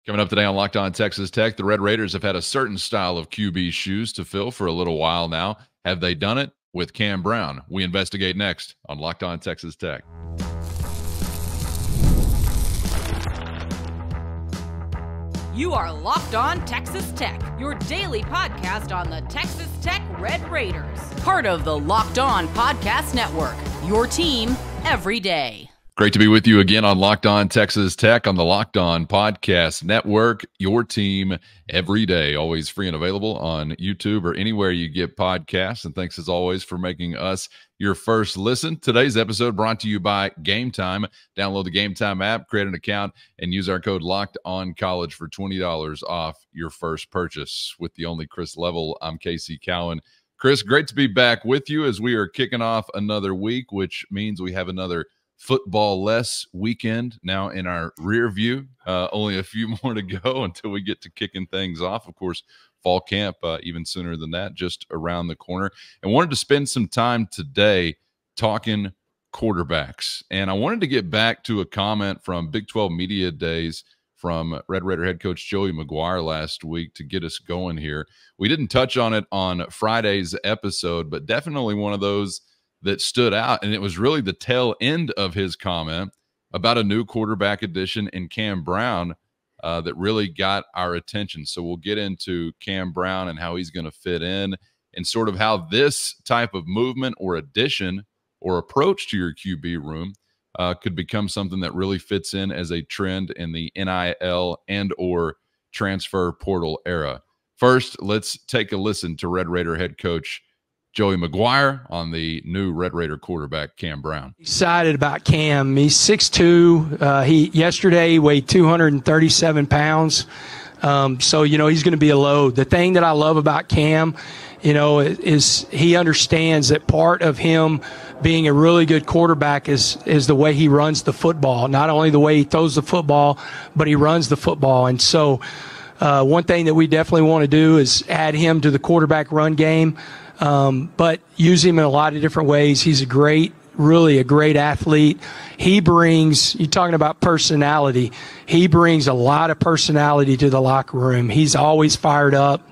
Coming up today on Locked On Texas Tech, the Red Raiders have had a certain style of QB shoes to fill for a little while now. Have they done it with Cam Brown? We investigate next on Locked On Texas Tech. You are Locked On Texas Tech, your daily podcast on the Texas Tech Red Raiders. Part of the Locked On Podcast Network, your team every day. Great to be with you again on Locked On Texas Tech on the Locked On Podcast Network, your team every day. Always free and available on YouTube or anywhere you get podcasts. And thanks as always for making us your first listen. Today's episode brought to you by Gametime. Download the Gametime app, create an account, and use our code LOCKEDONCollege for $20 off your first purchase. With the only Chris Level, I'm Casey Cowan. Chris, great to be back with you as we are kicking off another week, which means we have another football-less weekend now in our rear view. Only a few more to go until we get to kicking things off. Of course, fall camp even sooner than that, just around the corner. And wanted to spend some time today talking quarterbacks. And I wanted to get back to a comment from Big 12 Media Days from Red Raider head coach Joey McGuire last week to get us going here. We didn't touch on it on Friday's episode, but definitely one of those that stood out, and it was really the tail end of his comment about a new quarterback addition in Cam Brown that really got our attention. So we'll get into Cam Brown and how he's going to fit in and sort of how this type of movement or addition or approach to your QB room could become something that really fits in as a trend in the NIL and or transfer portal era. First, let's take a listen to Red Raider head coach Joey McGuire on the new Red Raider quarterback, Cam Brown. Excited about Cam. He's 6'2". He yesterday weighed 237 pounds. So, he's going to be a load. The thing that I love about Cam, is he understands that part of him being a really good quarterback is the way he runs the football. Not only the way he throws the football, but he runs the football. And so one thing that we definitely want to do is add him to the quarterback run game. But use him in a lot of different ways. He's really a great athlete. He brings, you're talking about personality, he brings a lot of personality to the locker room. He's always fired up.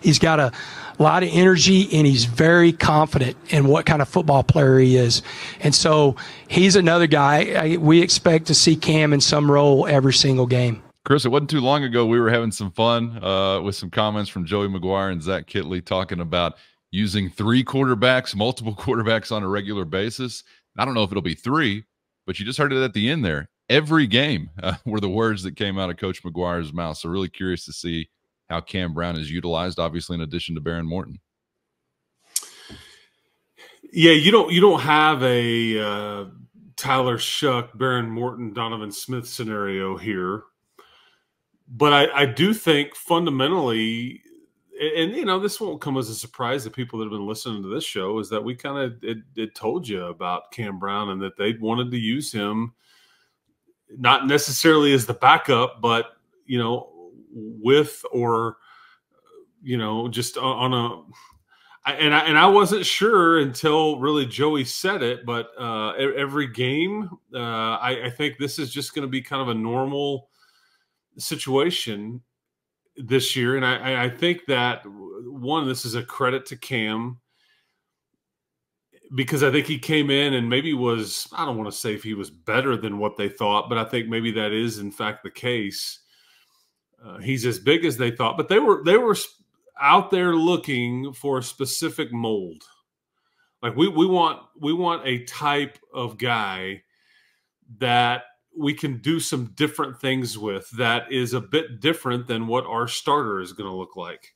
He's got a lot of energy, and he's very confident in what kind of football player he is. And so he's another guy. We expect to see Cam in some role every single game. Chris, it wasn't too long ago we were having some fun with some comments from Joey McGuire and Zach Kitley talking about using multiple quarterbacks on a regular basis. I don't know if it'll be three, but you just heard it at the end there. Every game were the words that came out of Coach McGuire's mouth. So really curious to see how Cam Brown is utilized, obviously in addition to Baron Morton. Yeah, you don't have a Tyler Shuck, Baron Morton, Donovan Smith scenario here. But I do think fundamentally, and this won't come as a surprise to people that have been listening to this show, is that we kind of it told you about Cam Brown and that they wanted to use him not necessarily as the backup, but with or just on a. And I wasn't sure until really Joey said it, but every game, I think this is just going to be kind of a normal situation this year. And I think that, one, this is a credit to Cam, because I think he came in and maybe was, I don't want to say if he was better than what they thought, but I think maybe that is in fact the case. He's as big as they thought, but they were out there looking for a specific mold. Like we want a type of guy that we can do some different things with, that is a bit different than what our starter is going to look like,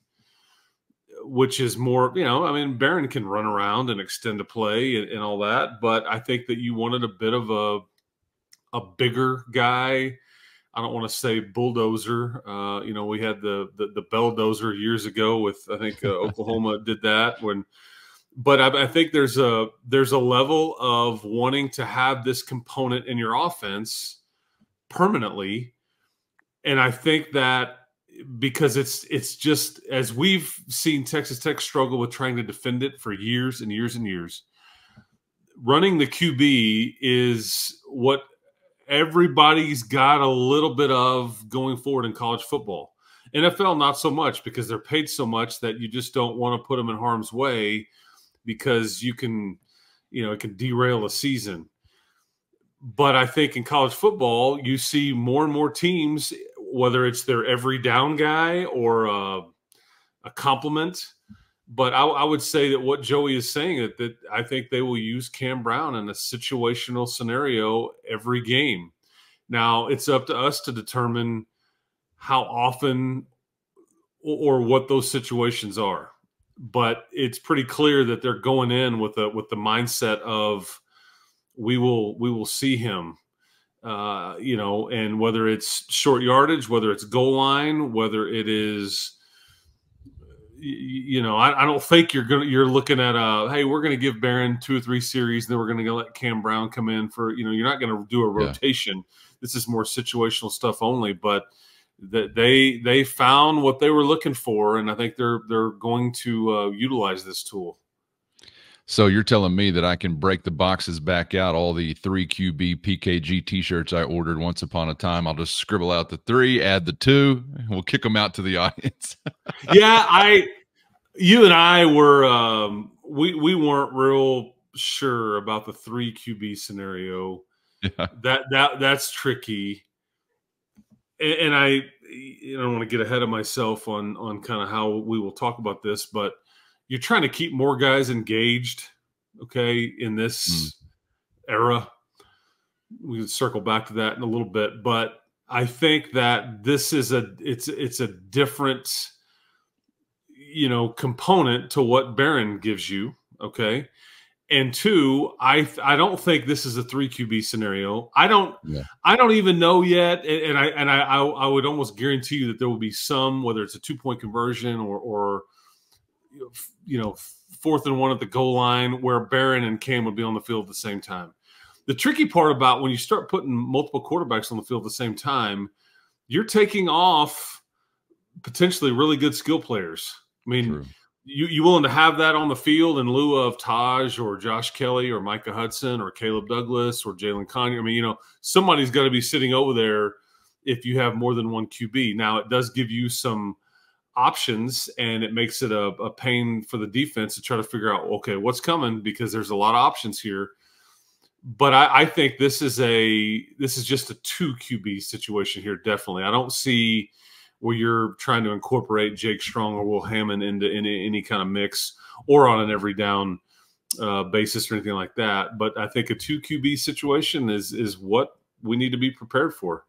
which is more, Baron can run around and extend a play and all that, but I think that you wanted a bit of a bigger guy. I don't want to say bulldozer. We had the belldozer years ago with, I think Oklahoma did that but I think there's a level of wanting to have this component in your offense permanently. And I think that because it's just, as we've seen Texas Tech struggle with trying to defend it for years and years and years, running the QB is what everybody's got a little bit of going forward in college football. NFL, not so much, because they're paid so much that you just don't want to put them in harm's way, because it can derail a season. But I think in college football, you see more and more teams, whether it's their every down guy or a compliment. But I would say that what Joey is saying, that I think they will use Cam Brown in a situational scenario every game. Now, it's up to us to determine how often or what those situations are. But it's pretty clear that they're going in with the mindset of we will see him, and whether it's short yardage, whether it's goal line, whether it is, I don't think you're looking at hey, we're going to give Barron 2 or 3 series, then we're going to let Cam Brown come in for, you're not going to do a rotation. Yeah. This is more situational stuff only, but that they found what they were looking for, and I think they're going to utilize this tool. So you're telling me that I can break the boxes back out, all the 3QB PKG T-shirts I ordered once upon a time. I'll just scribble out the 3, add the 2, and we'll kick them out to the audience. Yeah, you and I were we weren't real sure about the 3 QB scenario. Yeah. That's tricky. And I don't want to get ahead of myself on kind of how we will talk about this, but you're trying to keep more guys engaged, okay, in this era. We can circle back to that in a little bit, but I think that this is it's a different component to what Barron gives you, okay? And 2, I don't think this is a 3 QB scenario. I don't even know yet, and I would almost guarantee you that there will be some, whether it's a 2-point conversion or 4th and 1 at the goal line, where Barron and Cam would be on the field at the same time. The tricky part about when you start putting multiple quarterbacks on the field at the same time, you're taking off potentially really good skill players. I mean, True. You willing to have that on the field in lieu of Taj or Josh Kelly or Micah Hudson or Caleb Douglas or Jalen Conyer? I mean, somebody's got to be sitting over there if you have more than one QB. Now, it does give you some options, and it makes it a pain for the defense to try to figure out, okay, what's coming, because there's a lot of options here. But I think this is just a 2 QB situation here, definitely. I don't see where you're trying to incorporate Jake Strong or Will Hammond into any kind of mix or on an every down basis or anything like that. But I think a 2 QB situation is what we need to be prepared for.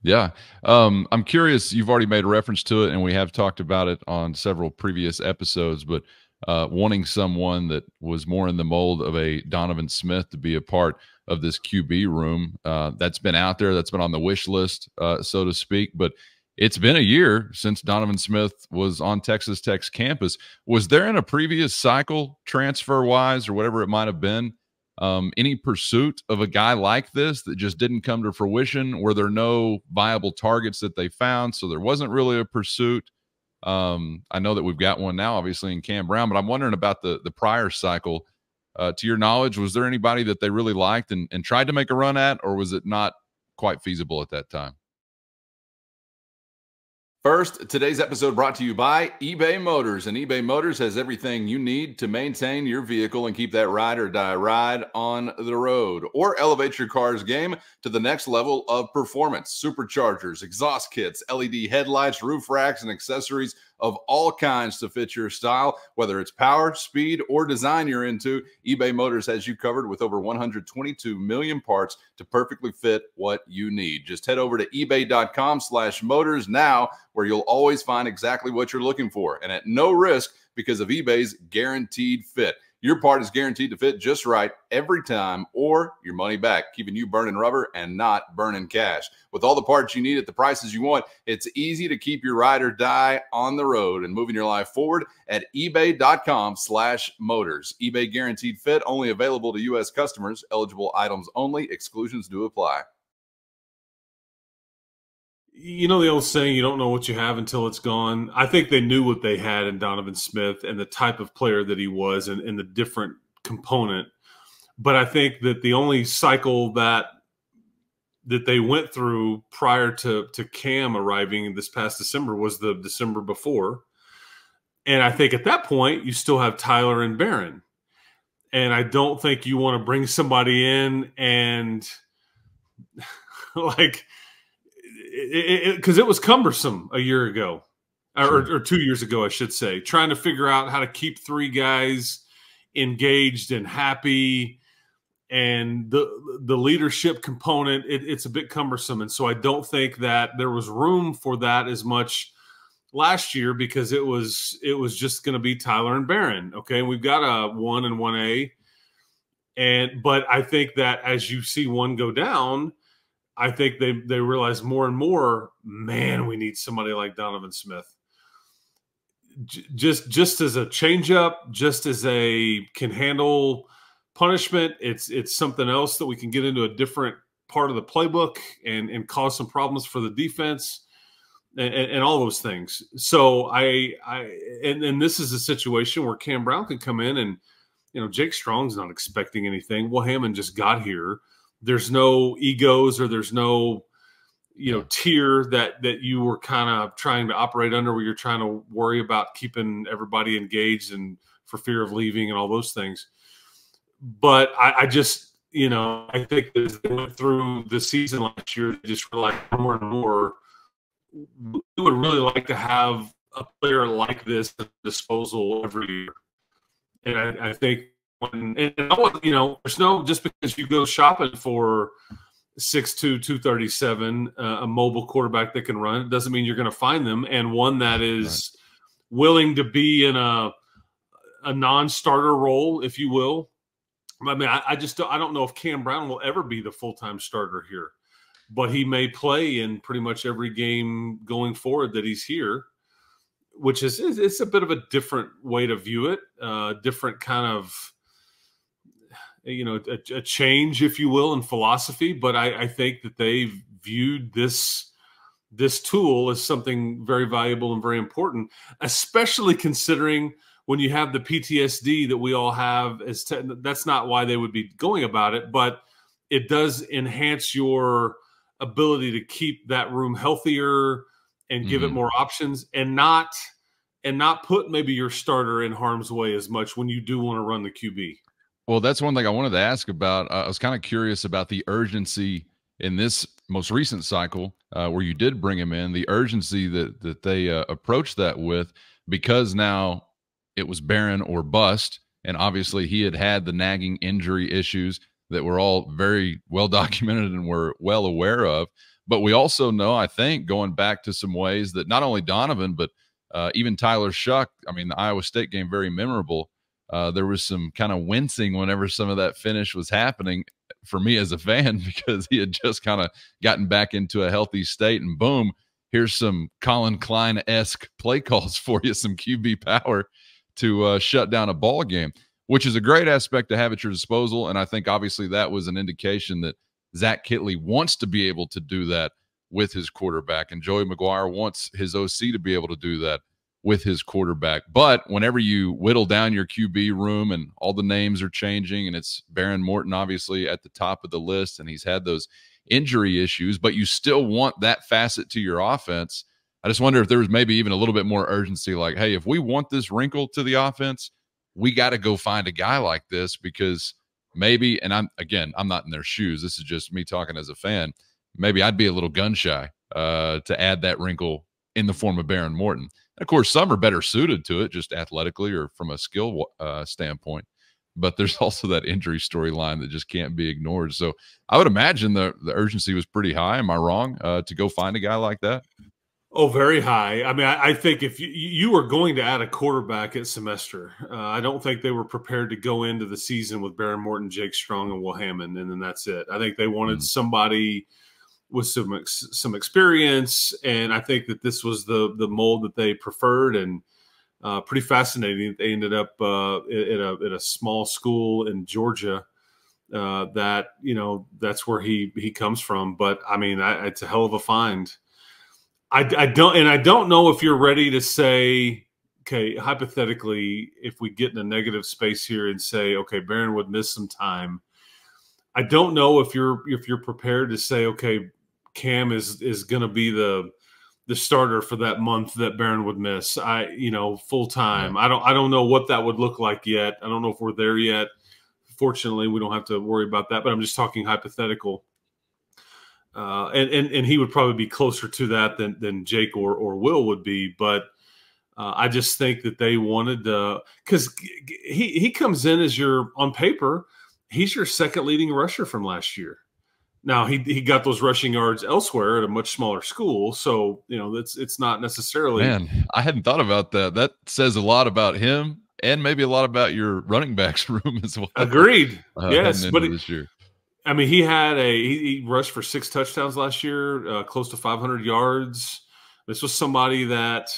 Yeah. I'm curious, you've already made a reference to it, and we have talked about it on several previous episodes, but wanting someone that was more in the mold of a Donovan Smith to be a part of this QB room, that's been out there, that's been on the wish list, so to speak. But it's been a year since Donovan Smith was on Texas Tech's campus. Was there in a previous cycle, transfer-wise or whatever it might have been, any pursuit of a guy like this that just didn't come to fruition? Were there no viable targets that they found, so there wasn't really a pursuit? I know that we've got one now, obviously, in Cam Brown, but I'm wondering about the prior cycle. To your knowledge, was there anybody that they really liked and tried to make a run at, or was it not quite feasible at that time? First, today's episode brought to you by eBay Motors. And eBay Motors has everything you need to maintain your vehicle and keep that ride or die ride on the road, or elevate your car's game to the next level of performance. Superchargers, exhaust kits, LED headlights, roof racks, and accessories of all kinds to fit your style. Whether it's power, speed, or design you're into, eBay Motors has you covered with over 122 million parts to perfectly fit what you need. Just head over to ebay.com/motors now, where you'll always find exactly what you're looking for, and at no risk because of eBay's guaranteed fit. Your part is guaranteed to fit just right every time, or your money back, keeping you burning rubber and not burning cash. With all the parts you need at the prices you want, it's easy to keep your ride or die on the road and moving your life forward at ebay.com/motors. eBay guaranteed fit, only available to U.S. customers. Eligible items only. Exclusions do apply. You know the old saying, you don't know what you have until it's gone. I think they knew what they had in Donovan Smith and the type of player that he was and the different component. But I think that the only cycle that that they went through prior to Cam arriving this past December was the December before. And I think at that point, you still have Tyler and Barron. And I don't think you want to bring somebody in and like, because it was cumbersome a year ago, or 2 years ago, I should say, trying to figure out how to keep three guys engaged and happy. And the leadership component, it's a bit cumbersome. And so I don't think that there was room for that as much last year, because it was just going to be Tyler and Barron. Okay. And we've got a 1 and 1A. But I think that as you see one go down, I think they realize more and more, man, we need somebody like Donovan Smith. Just as a changeup, just as can handle punishment. It's something else that we can get into a different part of the playbook and cause some problems for the defense and all those things. So and this is a situation where Cam Brown can come in and, Jake Strong's not expecting anything. Well, Hammond just got here. There's no egos, or there's no, tier that you were kind of trying to operate under, where you're trying to worry about keeping everybody engaged and for fear of leaving and all those things. But I just, I think as they went through the season last year, they just realized more and more, we would really like to have a player like this at disposal every year. And I think there's no, just because you go shopping for 6'2", 237, a mobile quarterback that can run, it doesn't mean you're going to find them. And one that is willing to be in a non-starter role, if you will. I mean, I don't know if Cam Brown will ever be the full-time starter here, but he may play in pretty much every game going forward that he's here, which it's a bit of a different way to view it, different kind of, a change, if you will, in philosophy. But I think that they've viewed this tool as something very valuable and very important, especially considering when you have the PTSD that we all have. That's not why they would be going about it, but it does enhance your ability to keep that room healthier and give it more options, and not put maybe your starter in harm's way as much when you do want to run the QB. Well, that's one thing I wanted to ask about. I was kind of curious about the urgency in this most recent cycle where you did bring him in, the urgency that they approached that with, because now it was Barron or bust. And obviously he had the nagging injury issues that were all very well documented and we're well aware of. But we also know, I think, going back to some ways that not only Donovan, but even Tyler Shuck, I mean, the Iowa State game, very memorable. There was some kind of wincing whenever some of that finish was happening for me as a fan, because he had just kind of gotten back into a healthy state, and boom, here's some Colin Klein-esque play calls for you, some QB power to shut down a ball game, which is a great aspect to have at your disposal. And I think obviously that was an indication that Zach Kittley wants to be able to do that with his quarterback, and Joey McGuire wants his OC to be able to do that with his quarterback. But whenever you whittle down your QB room and all the names are changing, and it's Barron Morton obviously at the top of the list, and he's had those injury issues, but you still want that facet to your offense. I just wonder if there was maybe even a little bit more urgency, like, hey, if we want this wrinkle to the offense, we got to go find a guy like this, because maybe, and I'm not in their shoes, this is just me talking as a fan, maybe I'd be a little gun shy to add that wrinkle in the form of Barron Morton. Of course, some are better suited to it, just athletically or from a skill standpoint. But there's also that injury storyline that just can't be ignored. So I would imagine the urgency was pretty high. Am I wrong to go find a guy like that? Oh, very high. I mean, I think if you were going to add a quarterback at semester, I don't think they were prepared to go into the season with Barron Morton, Jake Strong, and Will Hammond, and then that's it. I think they wanted somebody with some experience, and I think that this was the mold that they preferred, and pretty fascinating. They ended up at a small school in Georgia that, that's where he comes from. But I mean, it's a hell of a find. I don't know if you're ready to say, okay, hypothetically, if we get in a negative space here and say, okay, Barron would miss some time, I don't know if you're prepared to say, okay, Cam is going to be the starter for that month that Barron would miss. Full time. Yeah. I don't know what that would look like yet. I don't know if we're there yet. Fortunately, we don't have to worry about that. But I'm just talking hypothetical. And he would probably be closer to that than Jake or Will would be. But I just think that they wanted to, because he comes in as on paper, he's your second leading rusher from last year. Now he got those rushing yards elsewhere at a much smaller school, so it's not necessarily. Man, I hadn't thought about that. That says a lot about him, and maybe a lot about your running backs room as well. Agreed. Yes, but this year, I mean, he rushed for 6 touchdowns last year, close to 500 yards. This was somebody that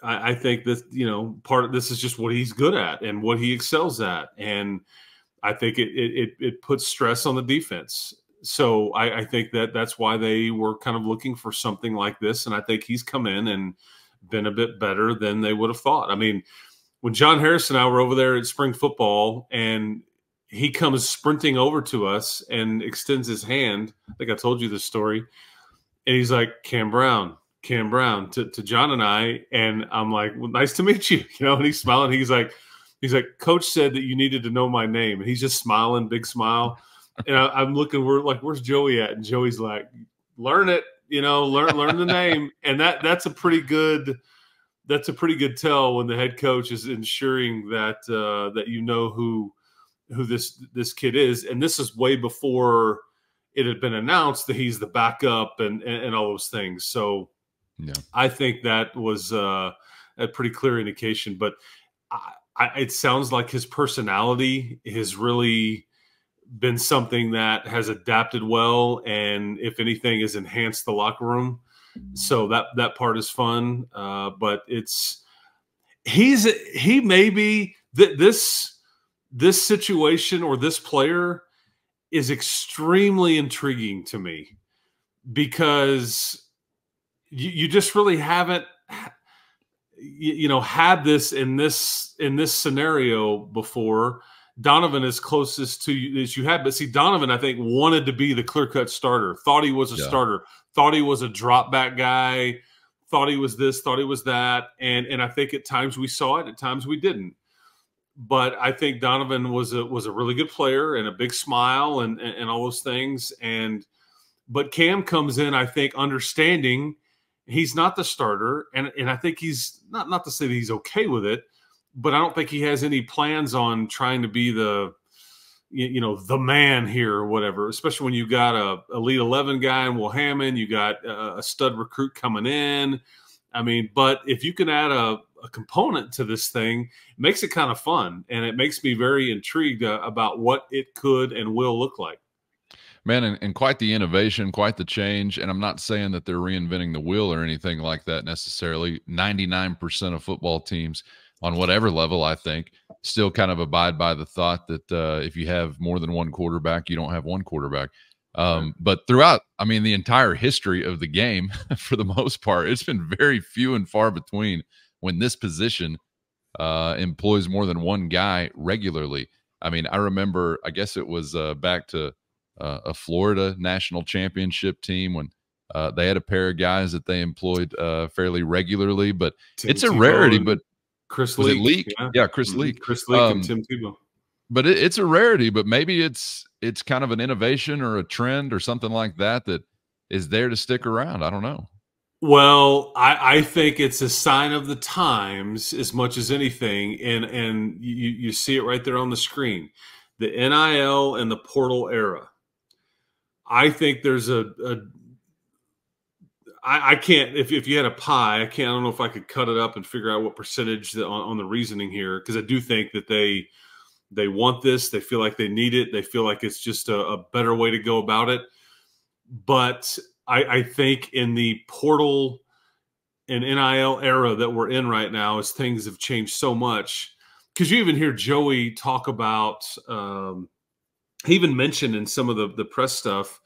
I think that part of this is just what he's good at and what he excels at, and I think it puts stress on the defense. So I think that's why they were kind of looking for something like this, and I think he's come in and been a bit better than they would have thought. I mean, when John Harris and I were over there at spring football, and he comes sprinting over to us and extends his hand. I think I told you this story, and he's like, Cam Brown to John and I, and I'm like, well, nice to meet you, and he's smiling. He's like, Coach said that you needed to know my name, and he's just smiling, big smile. And I'm looking, where's Joey at? And Joey's like, learn it, learn the name. And that's a pretty good tell when the head coach is ensuring that who this kid is. And this is way before it had been announced that he's the backup and all those things. So yeah, I think that was a pretty clear indication. But it sounds like his personality has really been something that has adapted well, and if anything, has enhanced the locker room. So that part is fun. But he may be this situation or this player is extremely intriguing to me, because you just really haven't had this in this scenario before. Donovan is closest to you as you had, but see, Donovan, I think, wanted to be the clear-cut starter, thought he was a starter, thought he was a drop-back guy, thought he was this, thought he was that, and I think at times we saw it, at times we didn't. But I think Donovan was a really good player and a big smile and all those things. But Cam comes in, I think, understanding he's not the starter, and I think he's not to say that he's okay with it, but I don't think he has any plans on trying to be the man here or whatever, especially when you got a Elite 11 guy in Will Hammond, you got a stud recruit coming in. I mean, but if you can add a component to this thing, it makes it kind of fun, and it makes me very intrigued about what it could and will look like. Man, and quite the innovation, quite the change. And I'm not saying that they're reinventing the wheel or anything like that necessarily. 99% of football teams on whatever level, I think, still kind of abide by the thought that if you have more than one quarterback, you don't have one quarterback. But throughout, I mean, the entire history of the game, for the most part, it's been very few and far between when this position employs more than one guy regularly. I mean, I remember, I guess it was back to a Florida national championship team when they had a pair of guys that they employed fairly regularly, but it's a rarity. But Chris Leak? Leak? Yeah, Chris Leak. Chris Leak and Tim Tebow. But it's a rarity, but maybe it's kind of an innovation or a trend or something like that that is there to stick around. I don't know. Well, I think it's a sign of the times as much as anything, and you see it right there on the screen. The NIL and the portal era. I think there's I can't, if you had a pie, I don't know if I could cut it up and figure out what percentage on the reasoning here, because I do think that they want this. They feel like they need it. They feel like it's just a better way to go about it. But I think in the portal and NIL era that we're in right now, as things have changed so much, because you even hear Joey talk about, he even mentioned in some of the press stuff,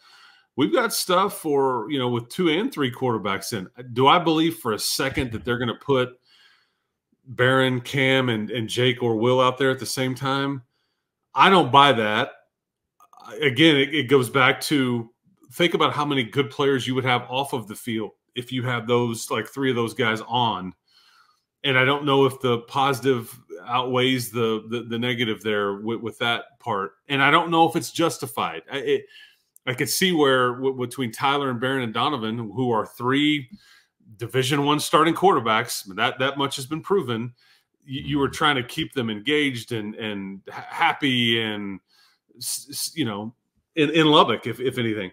we've got stuff for, with 2 and 3 quarterbacks in. Do I believe for a second that they're going to put Barron, Cam, and Jake or Will out there at the same time? I don't buy that. again, it goes back to think about how many good players you would have off of the field if you have those, like 3 of those guys on. And I don't know if the positive outweighs the negative there with that part. And I don't know if it's justified. I could see where between Tyler and Barron and Donovan, who are 3 Division I starting quarterbacks, that much has been proven. You were trying to keep them engaged and happy and, you know, in Lubbock, if anything.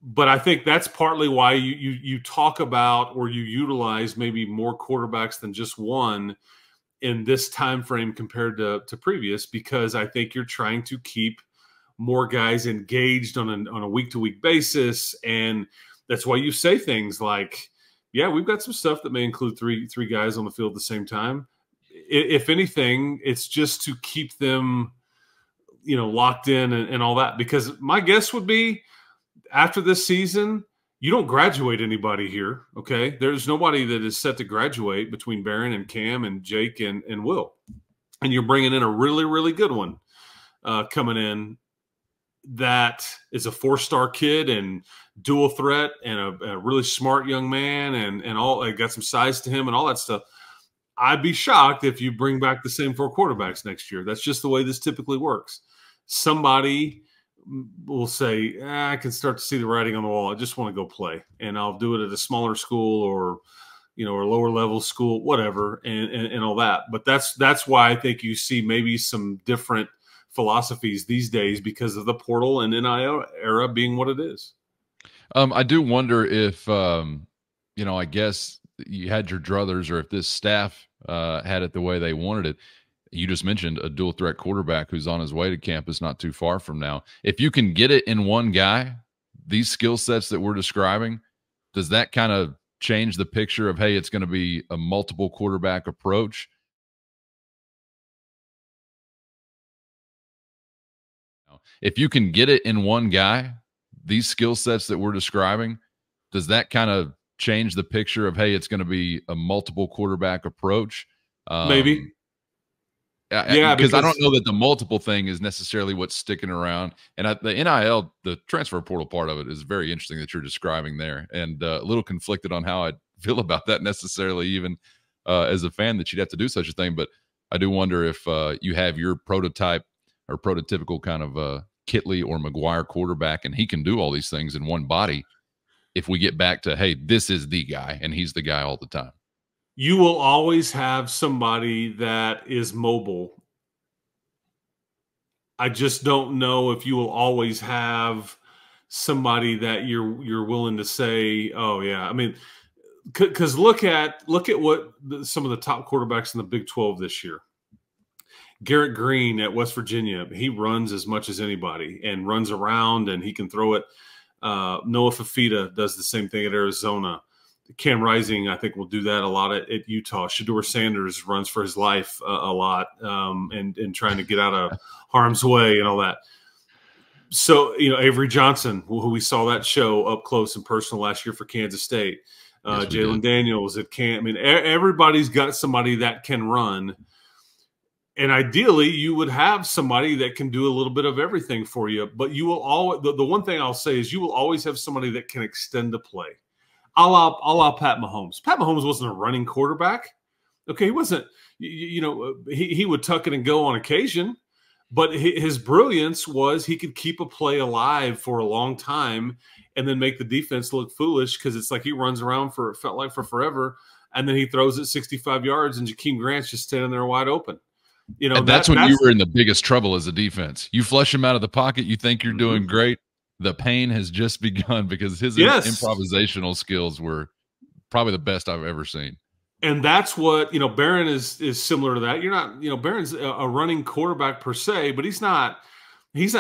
But I think that's partly why you talk about, or you utilize maybe more quarterbacks than just one in this time frame compared to previous, because I think you're trying to keep more guys engaged on a week-to-week basis. And that's why you say things like, yeah, we've got some stuff that may include three guys on the field at the same time. If anything, it's just to keep them, you know, locked in and all that. Because my guess would be, after this season, you don't graduate anybody here, okay? There's nobody that is set to graduate between Barron and Cam and Jake and Will. And you're bringing in a really, really good one coming in that is a 4-star kid and dual threat and a really smart young man and all, got some size to him and all that stuff. I'd be shocked if you bring back the same 4 quarterbacks next year. That's just the way this typically works. Somebody will say, I can start to see the writing on the wall. I just want to go play, and I'll do it at a smaller school or, you know, or lower level school, whatever, and all that. But that's why I think you see maybe some different philosophies these days because of the portal and NIL era being what it is. I do wonder if, you know, I guess you had your druthers, or if this staff had it the way they wanted it. You just mentioned a dual threat quarterback who's on his way to campus not too far from now. If you can get it in one guy, these skill sets that we're describing, does that kind of change the picture of, hey, it's going to be a multiple quarterback approach? If you can get it in one guy, these skill sets that we're describing, does that kind of change the picture of, hey, it's going to be a multiple quarterback approach? Maybe. Yeah, because I don't know that the multiple thing is necessarily what's sticking around. And the NIL, the transfer portal part of it, is very interesting that you're describing there, and a little conflicted on how I feel about that necessarily, even as a fan, that you'd have to do such a thing. But I do wonder if you have your prototype or prototypical kind of Kitley or McGuire quarterback, and he can do all these things in one body. If we get back to, hey, this is the guy, and he's the guy all the time. You will always have somebody that is mobile. I just don't know if you will always have somebody that you're willing to say, oh yeah. I mean, because look at what some of the top quarterbacks in the Big 12 this year. Garrett Green at West Virginia, he runs as much as anybody and runs around, and he can throw it. Noah Fafita does the same thing at Arizona. Cam Rising, I think, will do that a lot at Utah. Shedeur Sanders runs for his life a lot and trying to get out of harm's way and all that. So, you know, Avery Johnson, who we saw that show up close and personal last year for Kansas State. Yes, Jalen Daniels at Cam. I mean, everybody's got somebody that can run. And ideally, you would have somebody that can do a little bit of everything for you. But you will always, the one thing I'll say is you will always have somebody that can extend the play. A la Pat Mahomes. Pat Mahomes wasn't a running quarterback. Okay, he wasn't, you know, he would tuck it and go on occasion. But his brilliance was he could keep a play alive for a long time and then make the defense look foolish because it's like he runs around for, it felt like, for forever. And then he throws it 65 yards and Jakeem Grant's just standing there wide open. You know, and that's when you were in the biggest trouble as a defense. You flush him out of the pocket, you think you're doing great. The pain has just begun because his improvisational skills were probably the best I've ever seen. And that's what, you know, Barron is similar to that. You're not, you know, Barron's a running quarterback per se, but he's not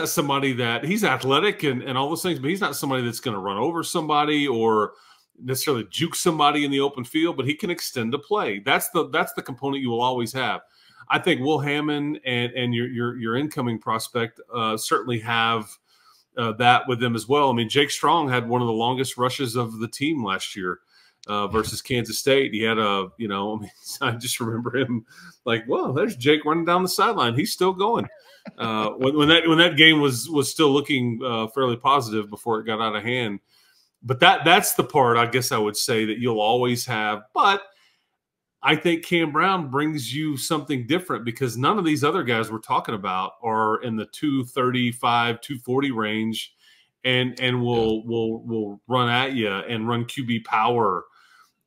somebody that, he's athletic and all those things, but he's not somebody that's going to run over somebody or necessarily juke somebody in the open field, but he can extend a play. That's the component you will always have. I think Will Hammond and your incoming prospect certainly have that with them as well. I mean, Jake Strong had one of the longest rushes of the team last year. versus Kansas State. He had I just remember him like, well, there's Jake running down the sideline. He's still going. When that game was still looking fairly positive before it got out of hand. But that's the part I guess I would say that you'll always have. But I think Cam Brown brings you something different because none of these other guys we're talking about are in the 235, 240 range and will run at you and run QB power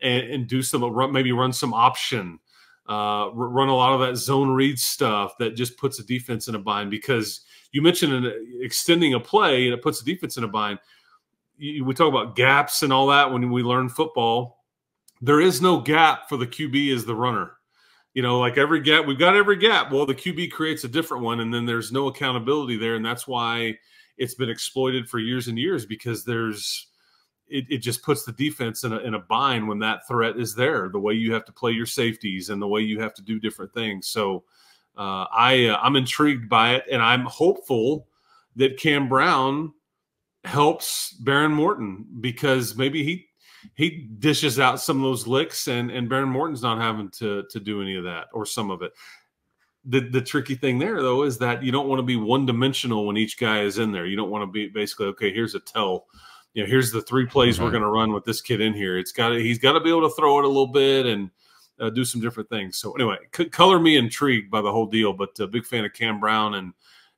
and do maybe run some option, run a lot of that zone read stuff that just puts a defense in a bind. Because you mentioned extending a play and it puts a defense in a bind. We talk about gaps and all that when we learn football. There is no gap for the QB as the runner. Like every gap, we've got every gap. Well, the QB creates a different one, and then there's no accountability there, and that's why it's been exploited for years and years because it just puts the defense in a bind when that threat is there, the way you have to play your safeties and the way you have to do different things. So I'm intrigued by it, and I'm hopeful that Cam Brown helps Baron Morton because maybe he dishes out some of those licks and Baron Morton's not having to do any of that or some of it. The tricky thing there, though, is that you don't want to be one-dimensional when each guy is in there. You don't want to be basically, okay, here's a tell. Here's the 3 plays we're going to run with this kid in here. He's got to be able to throw it a little bit and do some different things. So anyway, color me intrigued by the whole deal, but a big fan of Cam Brown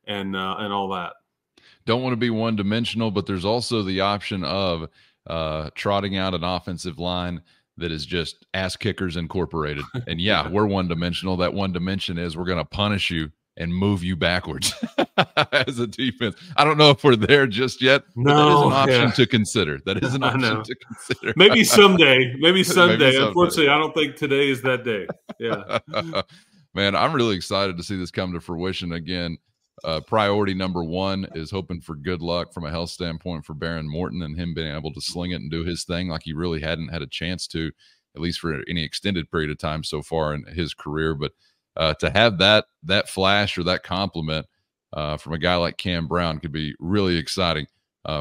and all that. Don't want to be one-dimensional, but there's also the option of trotting out an offensive line that is just ass kickers incorporated. And yeah, we're one-dimensional. That one dimension is we're going to punish you and move you backwards as a defense. I don't know if we're there just yet, but that is an option to consider. That is an option to consider. Maybe someday. Maybe someday. Unfortunately, I don't think today is that day. Yeah. Man, I'm really excited to see this come to fruition again. Priority number 1 is hoping for good luck from a health standpoint for Baron Morton and him being able to sling it and do his thing like he really hadn't had a chance to, at least for any extended period of time so far in his career. But to have that flash or that compliment from a guy like Cam Brown could be really exciting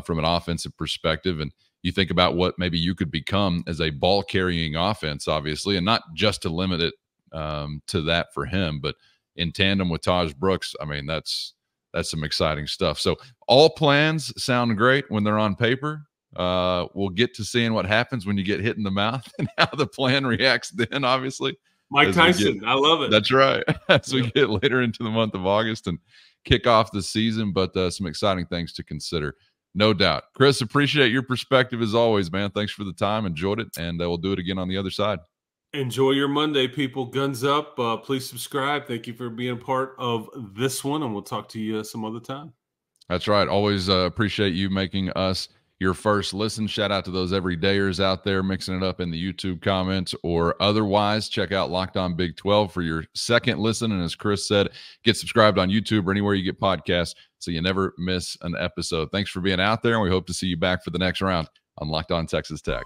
from an offensive perspective. And you think about what maybe you could become as a ball-carrying offense, obviously, and not just to limit it to that for him, but in tandem with Taj Brooks. I mean, that's some exciting stuff. So all plans sound great when they're on paper. We'll get to seeing what happens when you get hit in the mouth and how the plan reacts then, obviously. Mike Tyson, I love it. That's right. As we get later into the month of August and kick off the season, but some exciting things to consider, no doubt. Chris, appreciate your perspective as always, man. Thanks for the time. Enjoyed it, and we'll do it again on the other side. Enjoy your Monday, people. Guns up. Please subscribe. Thank you for being part of this one, and we'll talk to you some other time. That's right. Always appreciate you making us your first listen. Shout out to those everydayers out there mixing it up in the YouTube comments or otherwise. Check out Locked On Big 12 for your second listen. And as Chris said, get subscribed on YouTube or anywhere you get podcasts so you never miss an episode. Thanks for being out there, and we hope to see you back for the next round on Locked On Texas Tech.